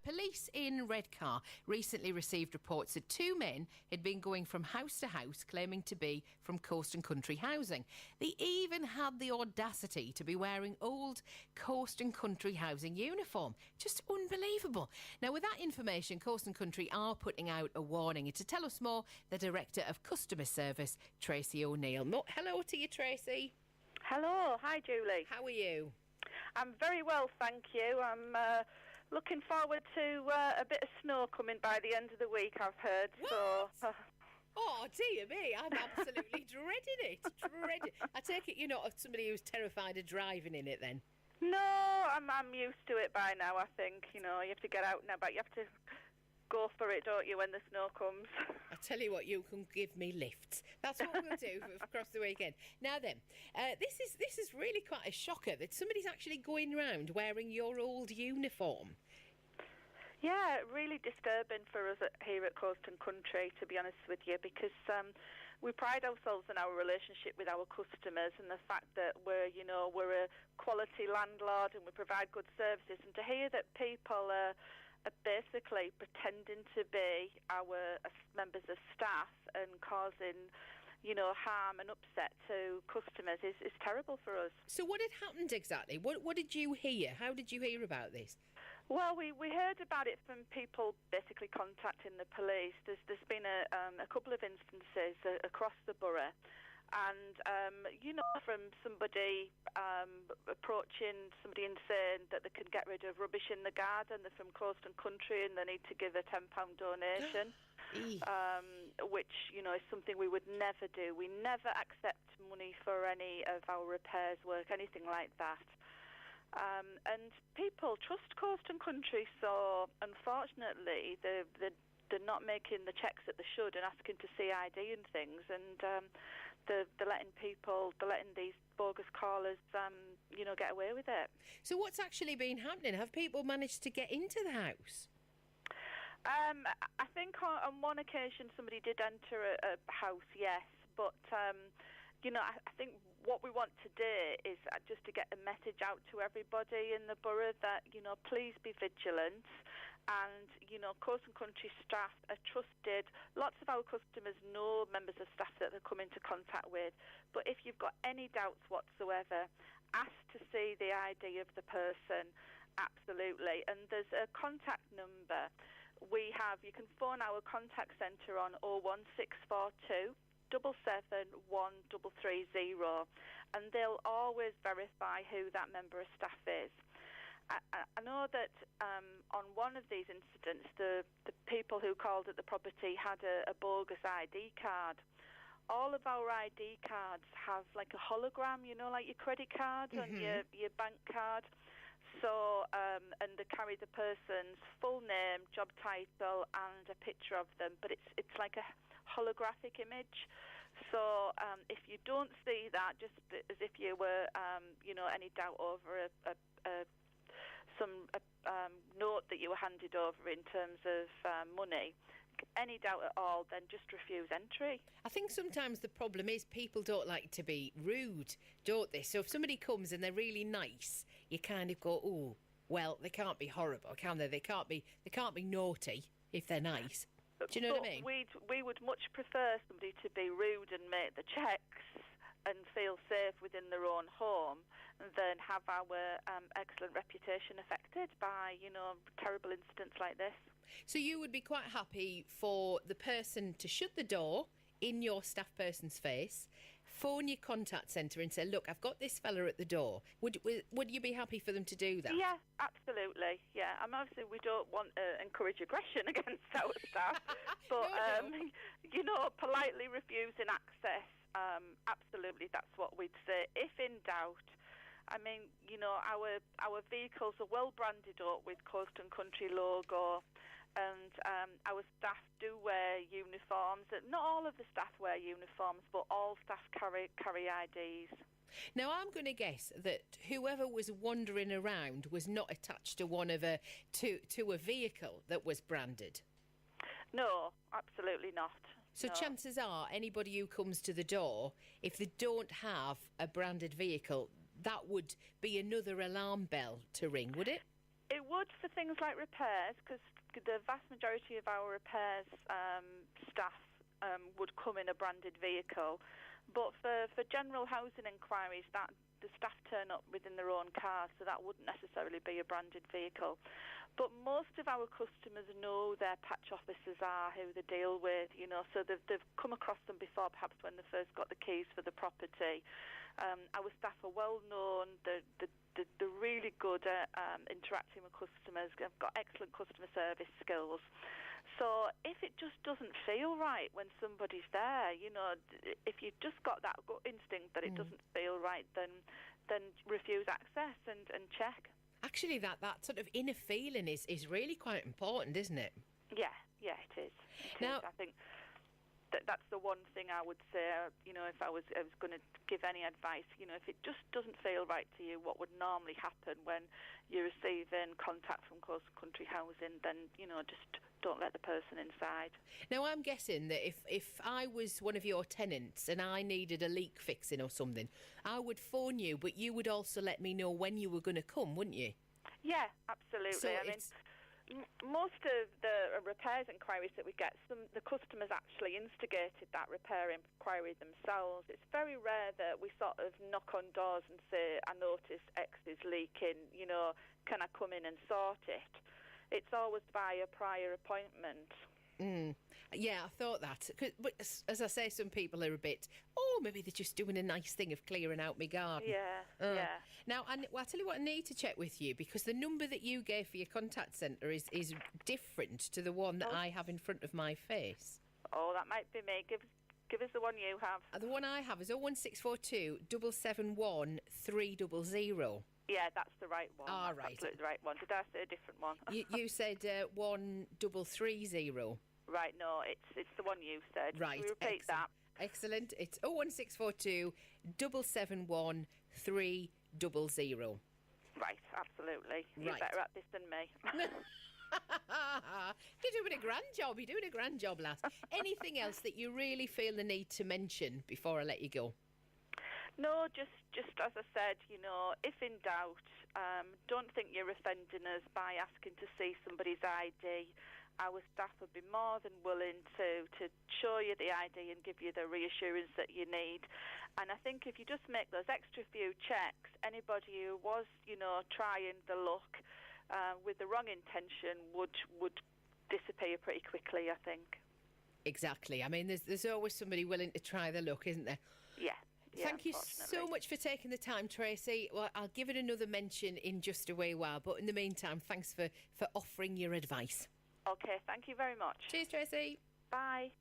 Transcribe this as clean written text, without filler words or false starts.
Police in Redcar recently received reports that two men had been going from house to house claiming to be from Coast and Country Housing. They even had the audacity to be wearing old Coast and Country Housing uniform. Just unbelievable. Now, with that information, Coast and Country are putting out a warning. And to tell us more, the Director of Customer Service, Tracy O'Neill. Hello to you, Tracy. Hello. Hi, Julie. How are you? I'm very well, thank you. I'm looking forward to a bit of snow coming by the end of the week, I've heard. What? So, Oh, dear me, I'm absolutely dreading it. I take it you're not somebody who's terrified of driving in it then? No, I'm used to it by now, I think. You know, you have to get out now, but you have to go for it, don't you, when the snow comes? I tell you what, you can give me lifts. That's what we'll do across the weekend. Now then, this is really quite a shocker that somebody's actually going round wearing your old uniform. Yeah, really disturbing for us here at Coast and Country, to be honest with you, because we pride ourselves on our relationship with our customers and the fact that we're a quality landlord and we provide good services. And to hear that people are basically pretending to be our members of staff and causing, harm and upset to customers is terrible for us. So what had happened exactly? What did you hear? How did you hear about this? Well, we heard about it from people basically contacting the police. There's been a couple of instances across the borough, and from somebody approaching somebody and saying that they can get rid of rubbish in the garden. They're from Coast and Country and they need to give a £10 donation, which is something we would never do. We never accept money for any of our repairs work, anything like that. And people trust Coast and Country, so unfortunately they're not making the checks that they should and asking to see ID and things, and they're letting these bogus callers get away with it. So what's actually been happening? Have people managed to get into the house? I think on one occasion somebody did enter a house, yes, but I think what we want to do is just to get a message out to everybody in the borough that, please be vigilant. And, Coast and Country staff are trusted. Lots of our customers know members of staff that they come into contact with. But if you've got any doubts whatsoever, ask to see the ID of the person. Absolutely. And there's a contact number. You can phone our contact centre on 01642 771 and they'll always verify who that member of staff is. I know that on one of these incidents, the people who called at the property had a bogus ID card. All of our ID cards have like a hologram, like your credit card on your bank card. So, and they carry the person's full name, job title, and a picture of them, but it's like a holographic image. So if you don't see that, just as if you were, any doubt over some note that you were handed over in terms of money, any doubt at all, then just refuse entry. I think sometimes the problem is people don't like to be rude, don't they? So if somebody comes and they're really nice, you kind of go, oh, well, they can't be horrible, can they? They can't be naughty if they're nice. Do you know what I mean? We would much prefer somebody to be rude and make the checks and feel safe within their own home than have our excellent reputation affected by, terrible incidents like this. So you would be quite happy for the person to shut the door in your staff person's face, phone your contact centre and say, look, I've got this fella at the door. Would you be happy for them to do that? Yeah, absolutely. Yeah, obviously we don't want to encourage aggression against our staff, but, no. Politely refusing access, absolutely, that's what we'd say. If in doubt, our vehicles are well branded up with Coast and Country logo, and our staff do wear uniforms. Not all of the staff wear uniforms, but all staff carry IDs. Now, I'm going to guess that whoever was wandering around was not attached to to a vehicle that was branded. No, absolutely not. So chances are anybody who comes to the door, if they don't have a branded vehicle, that would be another alarm bell to ring, would it? It would for things like repairs, because the vast majority of our repairs staff would come in a branded vehicle. But for general housing inquiries, that the staff turn up within their own cars, so that wouldn't necessarily be a branded vehicle. But most of our customers know their patch officers are, who they deal with, so they've come across them before, perhaps when they first got the keys for the property. Our staff are well known, they're really good at interacting with customers, they've got excellent customer service skills. So if it just doesn't feel right when somebody's there, if you've just got that gut instinct that it doesn't feel right, then refuse access and check. Actually, that sort of inner feeling is really quite important, isn't it? Yeah, it is. Now, I think that's the one thing I would say, if I was going to give any advice, if it just doesn't feel right to you, what would normally happen when you're receiving contact from Close Country Housing, then, just don't let the person inside. Now, I'm guessing that if I was one of your tenants and I needed a leak fixing or something, I would phone you, but you would also let me know when you were going to come, wouldn't you? Yeah, absolutely. So most of the repairs inquiries that we get, the customers actually instigated that repair inquiry themselves. It's very rare that we sort of knock on doors and say, I noticed X is leaking, can I come in and sort it? It's always by a prior appointment. Yeah, I thought that. But as I say, some people are a bit, maybe they're just doing a nice thing of clearing out my garden. Yeah. Now, I'll tell you what I need to check with you, because the number that you gave for your contact centre is different to the one that I have in front of my face. Oh, that might be me. Give us the one you have. The one I have is 01642 771 300. Yeah, that's the right one. All right. Absolutely the right one. Did I say a different one? You said 1330. Right, no, it's the one you said. Right. Can we repeat that? Excellent. It's 01642 771 300. Right, absolutely. You're better at this than me. You're doing a grand job, lass. Anything else that you really feel the need to mention before I let you go? No, just as I said, if in doubt, don't think you're offending us by asking to see somebody's ID. Our staff would be more than willing to show you the ID and give you the reassurance that you need. And I think if you just make those extra few checks, anybody who was, trying the luck with the wrong intention would disappear pretty quickly, I think. Exactly. I mean, there's always somebody willing to try the luck, isn't there? Yeah. Thank you so much for taking the time, Tracy. Well, I'll give it another mention in just a wee while, but in the meantime, thanks for offering your advice. Okay, thank you very much. Cheers, Tracy. Bye.